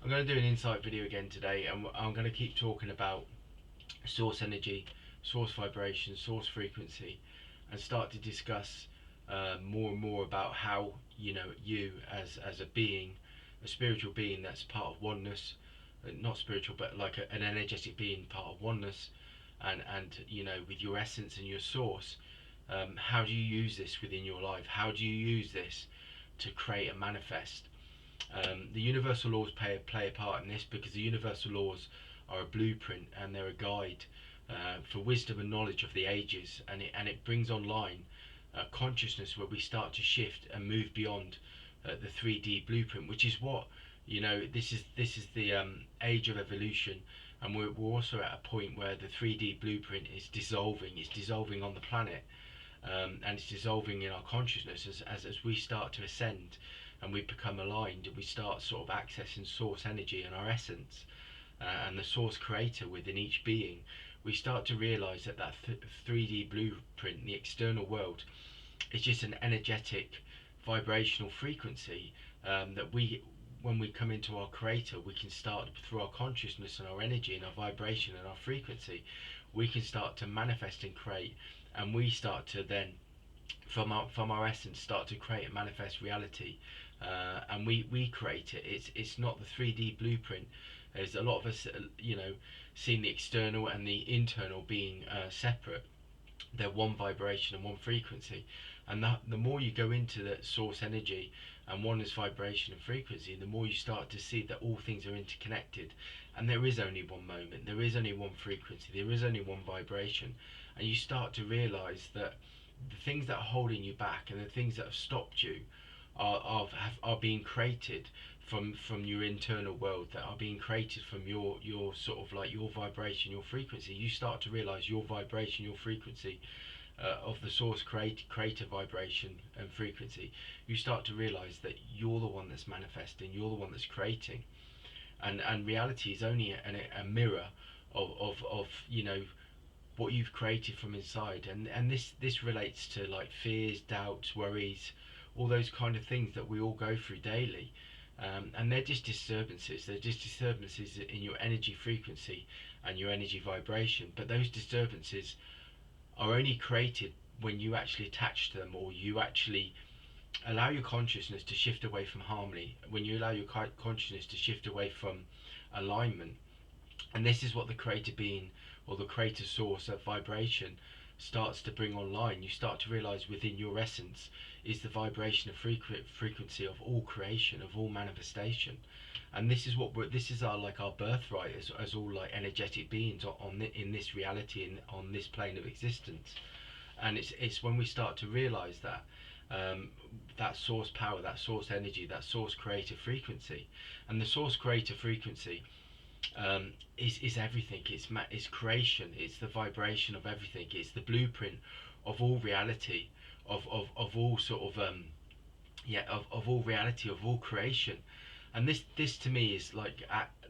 I'm going to do an insight video again today, and I'm going to keep talking about source energy, source vibration, source frequency, and start to discuss more and more about how you as a being, a spiritual being that's part of oneness, not spiritual but like an energetic being part of oneness, and with your essence and your source. How do you use this within your life? How do you use this to create and manifest? The universal laws play a part in this, because the universal laws are a blueprint and they're a guide for wisdom and knowledge of the ages, and it brings online consciousness where we start to shift and move beyond the 3D blueprint, which is what this is the age of evolution, and we're also at a point where the 3D blueprint is dissolving. It's dissolving on the planet, and it's dissolving in our consciousness as we start to ascend and we become aligned, and we start sort of accessing source energy and our essence, and the source creator within each being. We start to realize that 3D blueprint, the external world, is just an energetic vibrational frequency, that when we come into our creator, we can start through our consciousness and our energy and our vibration and our frequency, we can start to manifest and create, and we start to then from our essence start to create and manifest reality, and we create it. It's not the 3D blueprint. There's a lot of us, seeing the external and the internal being separate. They're one vibration and one frequency, and the more you go into the source energy and oneness vibration and frequency, the more you start to see that all things are interconnected, and there is only one moment, there is only one frequency, there is only one vibration, and you start to realize that the things that are holding you back and the things that have stopped you are being created from your internal world, that are being created from your sort of like your vibration, your frequency. You start to realize your vibration, your frequency, of the source creator vibration and frequency. You start to realize that you're the one that's manifesting, you're the one that's creating, and reality is only a mirror of what you've created from inside. And this relates to like fears, doubts, worries, all those kind of things that we all go through daily, and they're just disturbances. They're just disturbances in your energy frequency and your energy vibration. But those disturbances are only created when you actually attach to them, or you actually allow your consciousness to shift away from harmony, when you allow your consciousness to shift away from alignment. And this is what the creator being, or the creator source of vibration, starts to bring online. You start to realize within your essence is the vibration of frequency of all creation, of all manifestation. And this is this is our birthright as all like energetic beings in this reality, on this plane of existence. And it's when we start to realize that, that source power, that source energy, that source creator frequency. And the source creator frequency, is everything. It's creation. It's the vibration of everything. It's the blueprint of all reality, of all sort of of all reality, of all creation. And this to me is like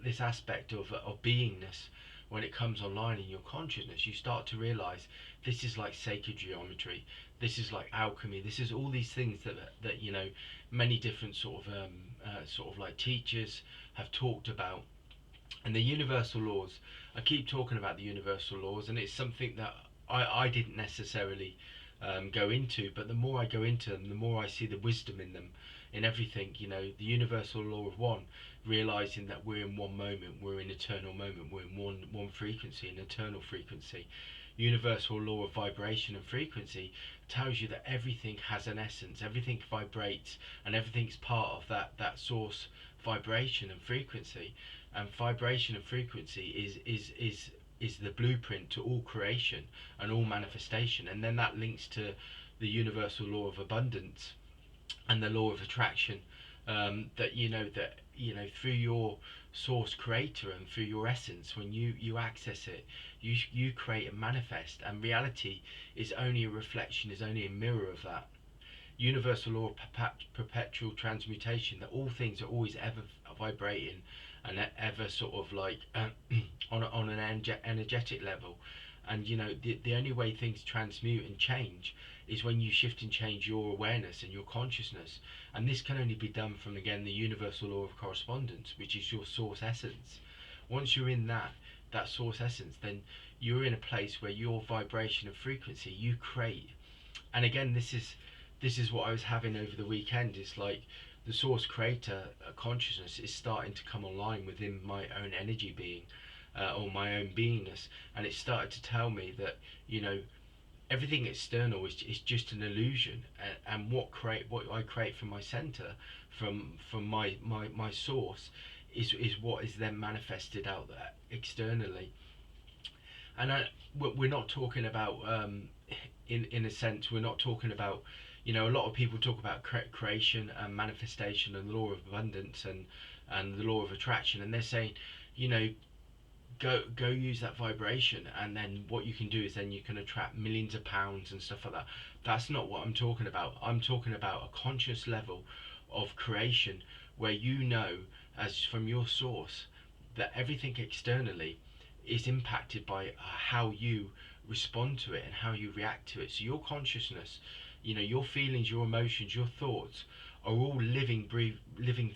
this aspect of beingness. When it comes online in your consciousness, you start to realize this is like sacred geometry. This is like alchemy. This is all these things that many different sort of like teachers have talked about. And the universal laws, I keep talking about the universal laws, and it's something that I didn't necessarily go into, but the more I go into them, the more I see the wisdom in them, in everything. The universal law of one, realizing that we're in one moment, we're in eternal moment, we're in one frequency, an eternal frequency. Universal law of vibration and frequency tells you that everything has an essence, everything vibrates, and everything's part of that source vibration and frequency. And vibration and frequency is the blueprint to all creation and all manifestation. And then that links to the universal law of abundance and the law of attraction, that through your source creator and through your essence, when you access it, you create and manifest. And reality is only a reflection, is only a mirror of that universal law of perpetual transmutation, that all things are always ever vibrating and ever sort of like on an energetic level. And the only way things transmute and change is when you shift and change your awareness and your consciousness. And this can only be done from, again, the universal law of correspondence, which is your source essence. Once you're in that source essence, then you're in a place where your vibration and frequency you create. And again, this is what I was having over the weekend. Is like the source creator consciousness is starting to come online within my own energy being, or my own beingness, and it started to tell me that everything external is just an illusion, and what I create from my center, from my source, is what is then manifested out there externally. And we're not talking about, in a sense, we're not talking about, a lot of people talk about creation and manifestation and the law of abundance and the law of attraction, and they're saying, you know, go use that vibration, and then what you can do is then you can attract millions of pounds and stuff like that. That's not what I'm talking about. I'm talking about a conscious level of creation where as from your source, that everything externally is impacted by how you respond to it and how you react to it. So your consciousness, your feelings, your emotions, your thoughts are all living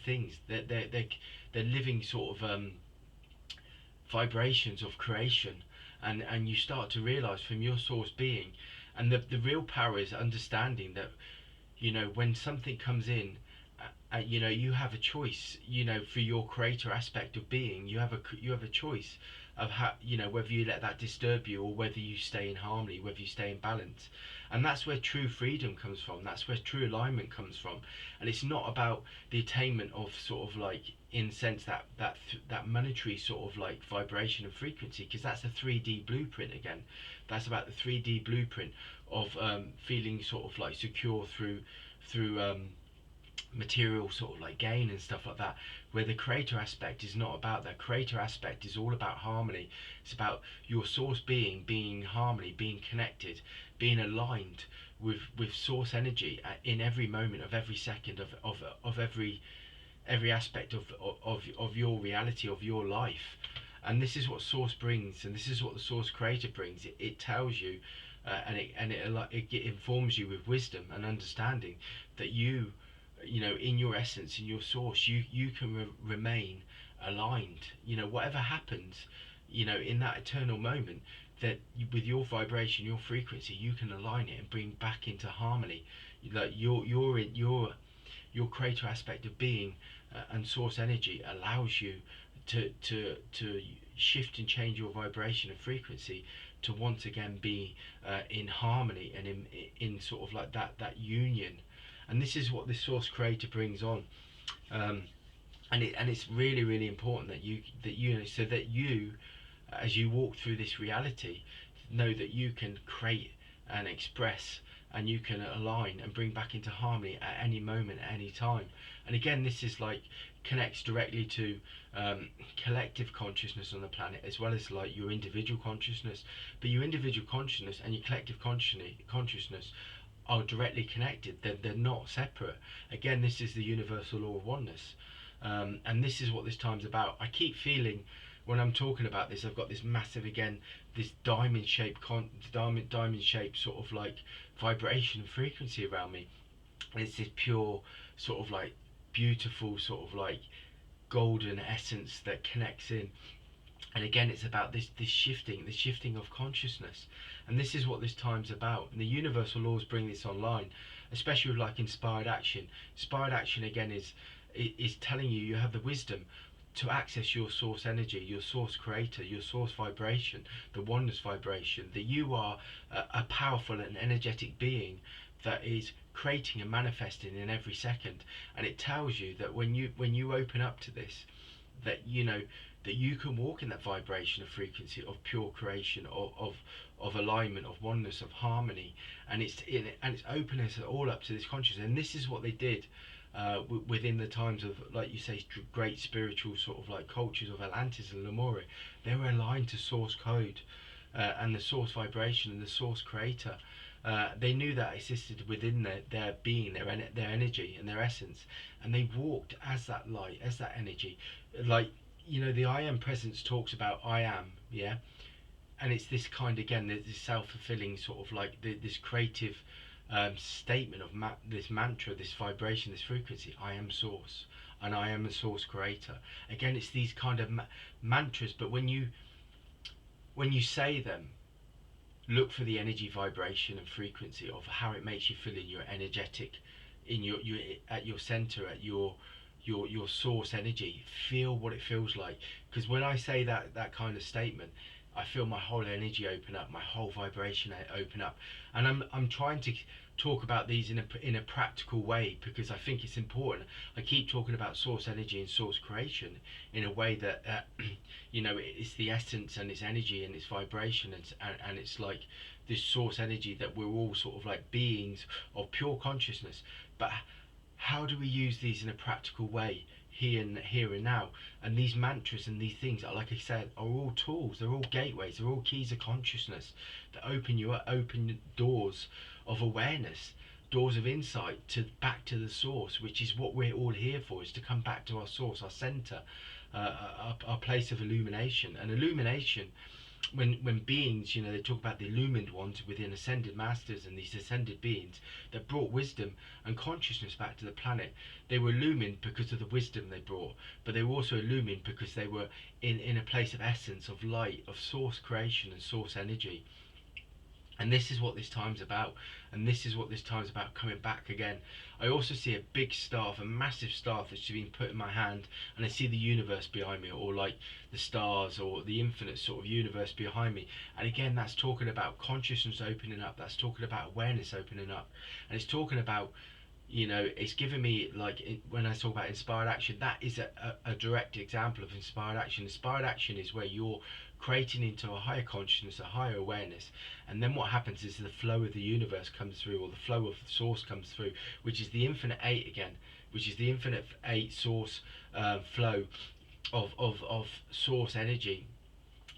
things. They're living sort of vibrations of creation, and you start to realize from your source being, and the real power is understanding that when something comes in, you have a choice. For your creator aspect of being, you have a choice of how, whether you let that disturb you or whether you stay in harmony, whether you stay in balance. And that's where true freedom comes from. That's where true alignment comes from. And it's not about the attainment of sort of like, in sense, that monetary sort of like vibration and frequency, because that's a 3D blueprint again. That's about the 3D blueprint of feeling sort of like secure through material sort of like gain and stuff like that, where the creator aspect is not about that. Creator aspect is all about harmony. It's about your source being in harmony, being connected, being aligned with source energy in every moment of every second of every aspect of your reality, of your life. And this is what source brings, and this is what the source creator brings. It tells you, and it informs you with wisdom and understanding that in your essence, in your source, you can remain aligned. Whatever happens, in that eternal moment, that with your vibration, your frequency, you can align it and bring back into harmony. Like your creator aspect of being, and source energy allows you to shift and change your vibration and frequency to once again be in harmony and in sort of like that union. And this is what this source creator brings on, and it's really, really important that you so that you, as you walk through this reality, know that you can create and express, and you can align and bring back into harmony at any moment, at any time. And again, this is like connects directly to collective consciousness on the planet, as well as like your individual consciousness. But your individual consciousness and your collective consciousness are directly connected. They're not separate. Again, this is the universal law of oneness, and this is what this time's about. I keep feeling when I'm talking about this, I've got this massive, again, this diamond shaped sort of like vibration and frequency around me. And it's this pure sort of like beautiful sort of like golden essence that connects in. And again, it's about this shifting of consciousness. And this is what this time's about. And the universal laws bring this online, especially with like inspired action. Inspired action, again, is telling you have the wisdom to access your source energy, your source creator, your source vibration, the oneness vibration, that you are a powerful and energetic being that is creating and manifesting in every second. And it tells you that when you open up to this, that that you can walk in that vibration of frequency of pure creation, of alignment, of oneness, of harmony, and it's opening us all up to this consciousness. And this is what they did within the times of, like you say, great spiritual sort of like cultures of Atlantis and Lemuria. They were aligned to source code, and the source vibration and the source creator. They knew that existed within their being, their energy and their essence, and they walked as that light, as that energy. Like, the I am presence talks about I am, yeah. and it's this kind, again, this self-fulfilling sort of like this creative statement of this mantra, this vibration, this frequency. I am source, and I am the source creator. Again, it's these kind of mantras, but when you say them, look for the energy, vibration, and frequency of how it makes you feel in your energetic, in your at your center, at your source energy. Feel what it feels like, because when I say that kind of statement, I feel my whole energy open up, my whole vibration open up, and I'm trying to talk about these in a practical way, because I think it's important. I keep talking about source energy and source creation in a way that it's the essence and its energy and its vibration, and it's like this source energy that we're all sort of like beings of pure consciousness. But how do we use these in a practical way here and now? And these mantras and these things are, like I said, are all tools. They're all gateways. They're all keys of consciousness that open doors of awareness, doors of insight to back to the source, which is what we're all here for, is to come back to our source, our center, our place of illumination. And illumination, when beings, they talk about the illumined ones within ascended masters and these ascended beings that brought wisdom and consciousness back to the planet. They were illumined because of the wisdom they brought, but they were also illumined because they were in a place of essence, of light, of source creation and source energy. And this is what this time's about, and this is what this time's about, coming back again. I also see a big staff, a massive staff that's been put in my hand, and I see the universe behind me, or like the stars, or the infinite sort of universe behind me. And again, that's talking about consciousness opening up, that's talking about awareness opening up, and it's talking about, it's giving me, like, when I talk about inspired action, that is a direct example of inspired action. Inspired action is where you're creating into a higher consciousness, a higher awareness, and then what happens is the flow of the universe comes through, or the flow of the source comes through, which is the infinite eight again, which is the infinite eight source flow of source energy.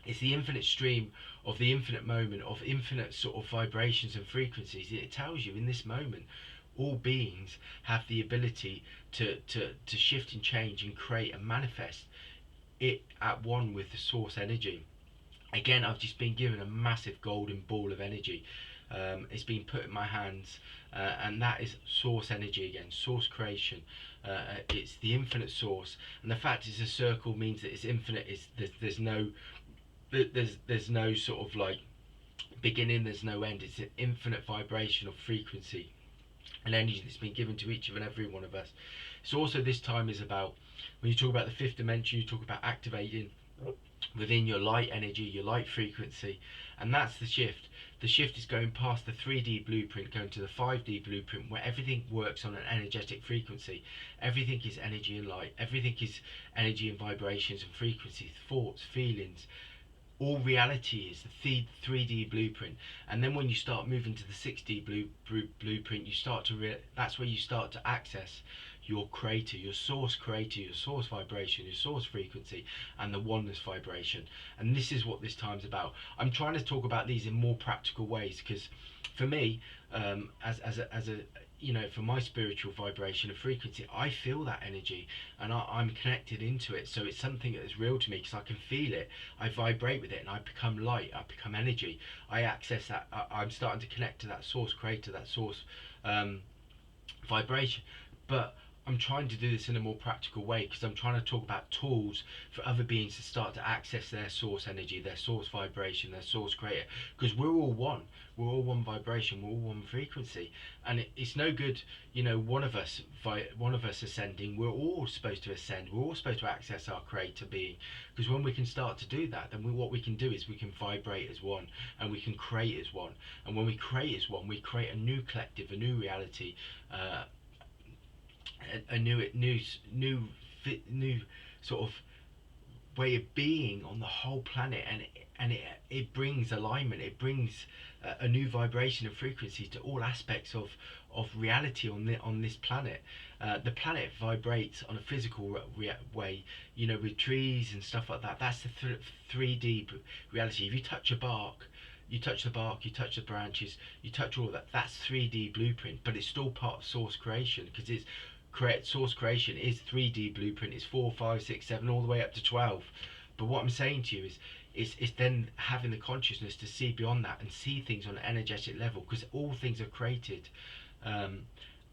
It's the infinite stream of the infinite moment, of infinite sort of vibrations and frequencies. It tells you in this moment all beings have the ability to shift and change and create and manifest it at one with the source energy. Again, I've just been given a massive golden ball of energy. It's been put in my hands, and that is source energy again, source creation. It's the infinite source, and the fact it's a circle means that it's infinite. There's no sort of like beginning, there's no end. It's an infinite vibration of frequency and energy that's been given to each and every one of us. So also this time is about, when you talk about the fifth dimension, you talk about activating within your light energy, your light frequency, and that's the shift. The shift is going past the 3D blueprint, going to the 5D blueprint, where everything works on an energetic frequency. Everything is energy and light. Everything is energy and vibrations and frequencies, thoughts, feelings. All reality is the 3D blueprint. And then when you start moving to the 6D blueprint, you start to that's where you start to access your creator, your source vibration, your source frequency, and the oneness vibration. And this is what this time's about. I'm trying to talk about these in more practical ways, because for me, for my spiritual vibration and frequency, I feel that energy, and I'm connected into it. So it's something that is real to me, because I can feel it, I vibrate with it, and I become light, I become energy. I access that, I'm starting to connect to that source creator, that source vibration. But I'm trying to do this in a more practical way, because I'm trying to talk about tools for other beings to start to access their source energy, their source vibration, their source creator, because we're all one. We're all one vibration, we're all one frequency, and it's no good, one of us ascending. We're all supposed to ascend. We're all supposed to access our creator being, because when we can start to do that, then what we can do is we can vibrate as one, and we can create as one. And when we create as one, we create a new collective, a new reality, a new sort of way of being on the whole planet, and it brings alignment. It brings a new vibration and frequency to all aspects of reality on this planet. The planet vibrates on a physical way, with trees and stuff like that. That's the 3D reality. If you touch a bark, you touch the bark, you touch the branches, you touch all of that. That's 3D blueprint, but it's still part of source creation, because it's source creation is 3D blueprint. It's 4, 5, 6, 7, all the way up to 12. But what I'm saying to you is, it's then having the consciousness to see beyond that and see things on an energetic level, because all things are created um,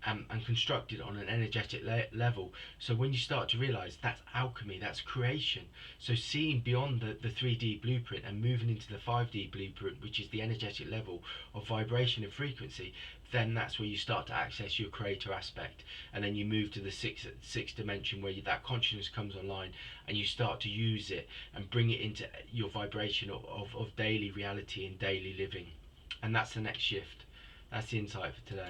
and constructed on an energetic level. So when you start to realize that's alchemy, that's creation. So seeing beyond the 3D blueprint and moving into the 5D blueprint, which is the energetic level of vibration and frequency, then that's where you start to access your creator aspect. And then you move to the sixth dimension, where that consciousness comes online and you start to use it and bring it into your vibration of daily reality and daily living. And that's the next shift. That's the insight for today.